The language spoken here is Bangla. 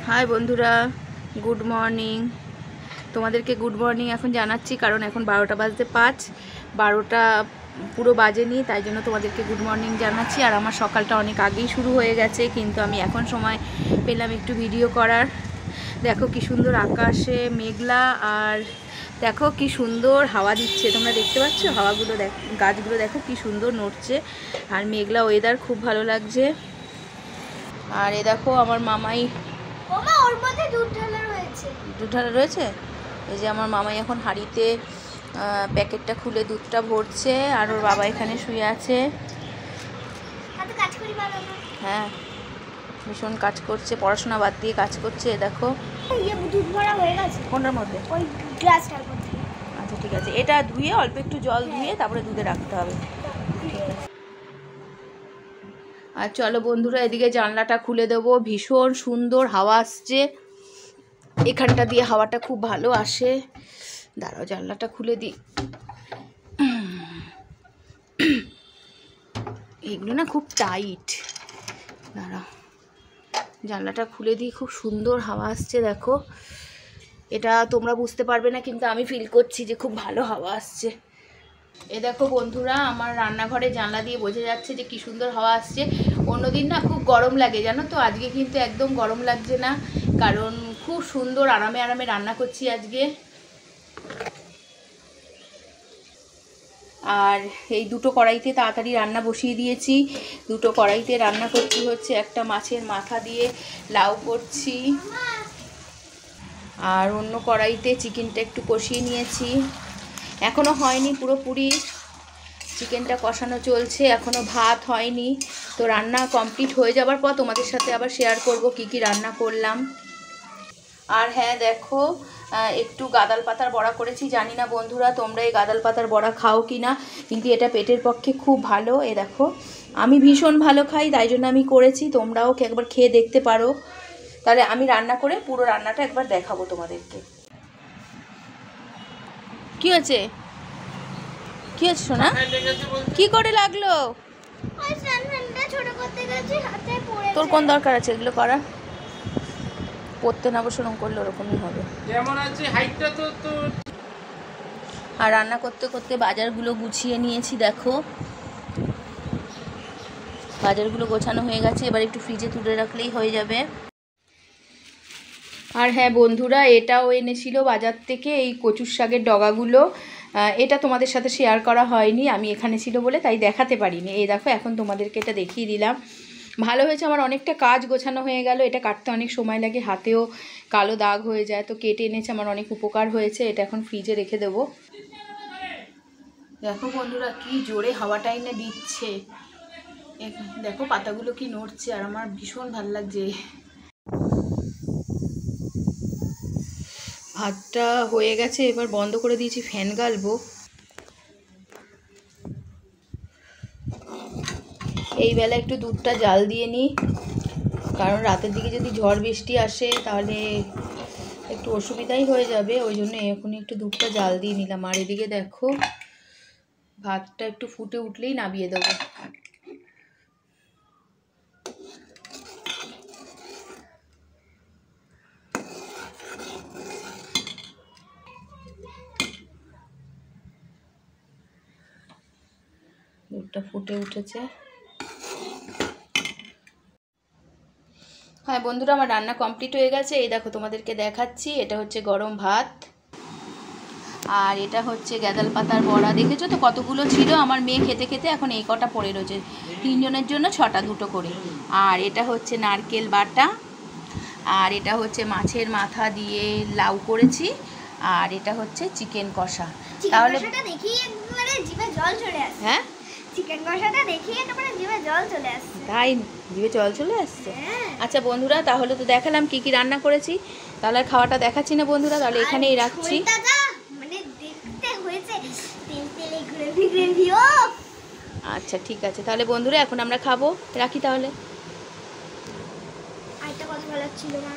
হাই বন্ধুরা, গুড মর্নিং। তোমাদেরকে গুড মর্নিং এখন জানাচ্ছি, কারণ এখন 12টা বাজতে 5, 12টা পুরো বাজেনি, তাই জন্য তোমাদেরকে গুড মর্নিং জানাচ্ছি। আর আমার সকালটা অনেক আগেই শুরু হয়ে গেছে, কিন্তু আমি এখন সময় পেলাম একটু ভিডিও করার। দেখো কি সুন্দর আকাশে মেঘলা, আর দেখো কি সুন্দর হাওয়া দিচ্ছে, তোমরা দেখতে পাচ্ছ হাওয়াগুলো, গাছগুলো দেখো কি সুন্দর নড়ছে, আর মেঘলা ওয়েদার খুব ভালো লাগছে। আর এ দেখো আমার মামাই, ওর মধ্যে দুধ ঢালা রয়েছে। দুধ ঢালা রয়েছে। এই যে আমার মামাই এখন হাঁড়িতে প্যাকেটটা খুলে দুধটা ভরছে, আর ওর বাবা এখানে শুয়ে আছে। হ্যাঁ, ভীষণ কাজ করছে, পড়াশোনা বাদ দিয়ে কাজ করছে। দেখো দুধ ভরা হয়ে গেছে। কোনটার মধ্যে? ওই গ্লাসটার মধ্যে। আচ্ছা ঠিক আছে, এটা ধুয়ে অল্প একটু জল ধুয়ে তারপরে দুধে রাখতে হবে। আর চলো বন্ধুরা, এদিকে জানলাটা খুলে দেবো, ভীষণ সুন্দর হাওয়া আসছে, এখানটা দিয়ে হাওয়াটা খুব ভালো আসে। দাঁড়াও জানলাটা খুলে দিই। এগুলো না খুব টাইট, দাঁড়াও জানলাটা খুলে দিই, খুব সুন্দর হাওয়া আসছে। দেখো এটা তোমরা বুঝতে পারবে না, কিন্তু আমি ফিল করছি যে খুব ভালো হাওয়া আসছে। এ দেখো বন্ধুরা, আমার রান্নাঘরে জানলা দিয়ে বোঝা যাচ্ছে যে কি সুন্দর হাওয়া আসছে। অন্যদিন না খুব গরম লাগে জানো তো, আজকে কিন্তু একদম গরম লাগছে না, কারণ খুব সুন্দর আরামে আরামে রান্না করছি আজকে। আর এই দুটো কড়াইতে তাড়াতাড়ি রান্না বসিয়ে দিয়েছি। দুটো কড়াইতে রান্না করছি হচ্ছে, একটা মাছের মাথা দিয়ে লাউ করছি, আর অন্য কড়াইতে চিকেনটা একটু কষিয়ে নিয়েছি। এখনও হয়নি পুরোপুরি, চিকেনটা কষানো চলছে, এখনও ভাত হয়নি। তো রান্না কমপ্লিট হয়ে যাবার পর তোমাদের সাথে আবার শেয়ার করব কি কি রান্না করলাম। আর হ্যাঁ দেখো, একটু গাদাল পাতার বড়া করেছি। জানি না বন্ধুরা তোমরা এই গাদাল পাতার বড়া খাও কি না, কিন্তু এটা পেটের পক্ষে খুব ভালো। এ দেখো আমি ভীষণ ভালো খাই, তাই জন্য আমি করেছি, তোমরাও একবার খেয়ে দেখতে পারো। তাহলে আমি রান্না করে পুরো রান্নাটা একবার দেখাবো তোমাদেরকে। কি হয়েছে? কি হচ্ছে সোনা? কি করে লাগলো? তোর কোন দরকার আছে এগুলো করা? পড়তে না বসে ওরকম করলে ওরকমই হবে। আর রান্না করতে করতে বাজারগুলো গুছিয়ে নিয়েছি। দেখো বাজারগুলো গোছানো হয়ে গেছে, এবার একটু ফ্রিজে তুলে রাখলেই হয়ে যাবে। আর হ্যাঁ বন্ধুরা, এটাও এনেছিল বাজার থেকে, এই কচুর শাকের ডগাগুলো। এটা তোমাদের সাথে শেয়ার করা হয়নি, আমি এখানে ছিল বলে তাই দেখাতে পারিনি। এই দেখো এখন তোমাদেরকে এটা দেখিয়ে দিলাম। ভালো হয়েছে, আমার অনেকটা কাজ গোছানো হয়ে গেল। এটা কাটতে অনেক সময় লাগে, হাতেও কালো দাগ হয়ে যায়, তো কেটে এনেছে, আমার অনেক উপকার হয়েছে। এটা এখন ফ্রিজে রেখে দেবো। দেখো বন্ধুরা কি জোরে হাওয়াটা এনে দিচ্ছে, দেখো পাতাগুলো কি নড়ছে, আর আমার ভীষণ ভালো লাগছে। ভাতটা হয়ে গেছে, এবার বন্ধ করে দিয়েছি, ফ্যান গালবো। এই বেলা একটু দুধটা জাল দিয়ে নিই, কারণ রাতের দিকে যদি ঝড় বৃষ্টি আসে তাহলে একটু অসুবিধাই হয়ে যাবে, ওই জন্য এখনই একটু দুধটা জাল দিয়ে নিলাম। আর এদিকে দেখো ভাতটা একটু ফুটে উঠলেই নামিয়ে দেবো। দুধটা ফুটে উঠেছে। হ্যাঁ বন্ধুরা, আমার রান্না কমপ্লিট হয়ে গেছে। এই দেখো তোমাদেরকে দেখাচ্ছি, এটা হচ্ছে গরম ভাত, আর এটা হচ্ছে গাদাল পাতার বড়া। দেখেছো তো কতগুলো ছিল, আমার মেয়ে খেতে খেতে এখন এই কটা পড়ে রয়েছে, 3 জনের জন্য 6টা, 2টো করে। আর এটা হচ্ছে নারকেল বাটা, আর এটা হচ্ছে মাছের মাথা দিয়ে লাউ করেছি, আর এটা হচ্ছে চিকেন কষা। তাহলে হ্যাঁ চিকেন কষাটা দেখি একেবারে জিভে জল চলে আসছে। তাই জিভে জল চলে আসছে? আচ্ছা বন্ধুরা, তাহলে তো দেখালাম কি কি রান্না করেছি, তাহলে আর খাওয়াটা দেখাচ্ছি না বন্ধুরা, তাহলে এখানেই রাখছি। আচ্ছা ঠিক আছে, তাহলে বন্ধুরা এখন আমরা খাবো, রাখি তাহলে। আরেকটা কথা বলার ছিল মা।